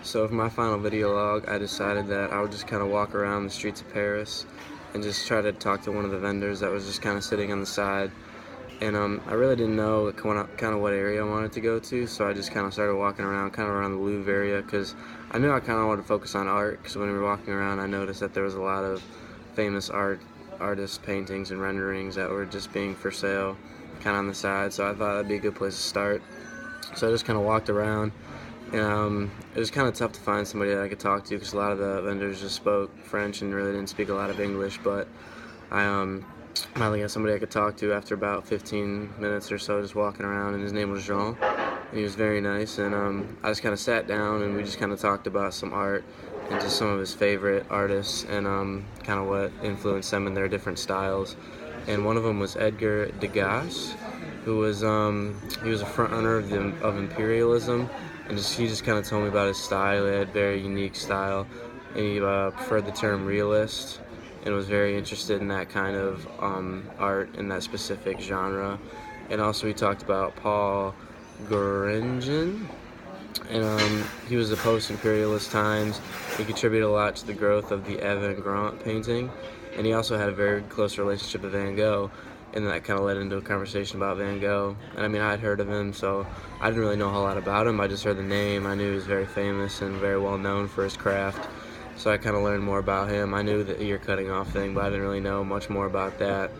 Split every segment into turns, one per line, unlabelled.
So for my final video log, I decided that I would just kind of walk around the streets of Paris and just try to talk to one of the vendors that was just kind of sitting on the side. And I really didn't know kind of what area I wanted to go to, so I just kind of started walking around, kind of around the Louvre area, because I knew I kind of wanted to focus on art. Because when we were walking around, I noticed that there was a lot of famous artist paintings and renderings that were just being for sale, kind of on the side. So I thought that'd be a good place to start. So I just kind of walked around. It was kind of tough to find somebody that I could talk to because a lot of the vendors just spoke French and really didn't speak a lot of English. But I finally got somebody I could talk to after about 15 minutes or so, just walking around, and his name was Jean, and he was very nice. And I just kind of sat down and we just kind of talked about some art and just some of his favorite artists and kind of what influenced them in their different styles. And one of them was Edgar Degas, who was he was a front runner of imperialism, and he just kind of told me about his style. He had very unique style, and he preferred the term realist, and was very interested in that kind of art in that specific genre. And also he talked about Paul Gauguin, and he was a post-imperialist times. He contributed a lot to the growth of the avant-garde painting, and he also had a very close relationship with Van Gogh, and that kind of led into a conversation about Van Gogh. And I mean, I'd heard of him, so I didn't really know a whole lot about him. I just heard the name. I knew he was very famous and very well known for his craft, so I kind of learned more about him. I knew the ear cutting off thing, but I didn't really know much more about that.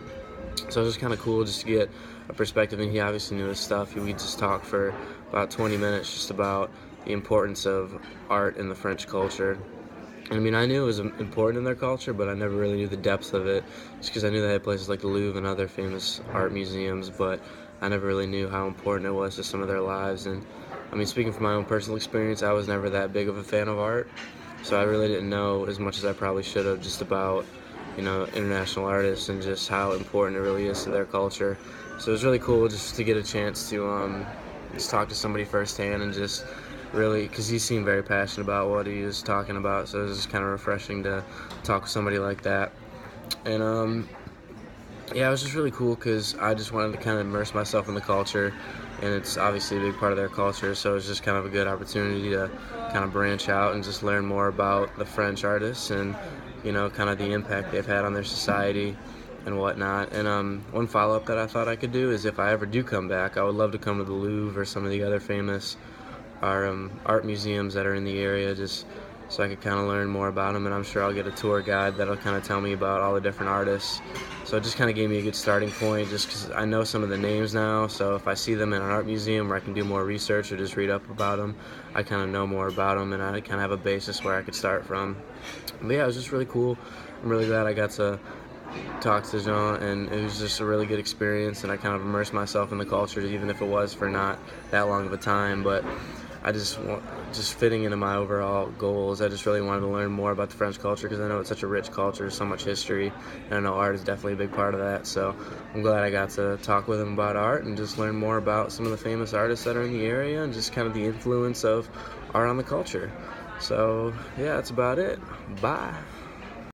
So it was just kind of cool just to get a perspective, and he obviously knew his stuff. We just talked for about 20 minutes just about the importance of art in the French culture. And I mean, I knew it was important in their culture, but I never really knew the depth of it, just because I knew they had places like the Louvre and other famous art museums, but I never really knew how important it was to some of their lives. And I mean, speaking from my own personal experience, I was never that big of a fan of art, so I really didn't know as much as I probably should have just about, international artists and just how important it really is to their culture. So it was really cool just to get a chance to just talk to somebody firsthand and just really, because he seemed very passionate about what he was talking about, so it was just kind of refreshing to talk with somebody like that. And yeah, it was just really cool because I just wanted to kind of immerse myself in the culture, and it's obviously a big part of their culture, so it was just kind of a good opportunity to kind of branch out and just learn more about the French artists and, kind of the impact they've had on their society and whatnot. And one follow-up that I thought I could do is if I ever do come back, I would love to come to the Louvre or some of the other famous art museums that are in the area, just so I could kind of learn more about them. And I'm sure I'll get a tour guide that'll kind of tell me about all the different artists. So it just kind of gave me a good starting point, just because I know some of the names now. So if I see them in an art museum where I can do more research or just read up about them, I kind of know more about them, and I kind of have a basis where I could start from. But yeah, it was just really cool. I'm really glad I got to talk to Jean, and it was just a really good experience, and I kind of immersed myself in the culture, even if it was for not that long of a time. But I just fitting into my overall goals, I just really wanted to learn more about the French culture because I know it's such a rich culture, so much history, and I know art is definitely a big part of that. So I'm glad I got to talk with him about art and just learn more about some of the famous artists that are in the area and just kind of the influence of art on the culture. So yeah, that's about it. Bye.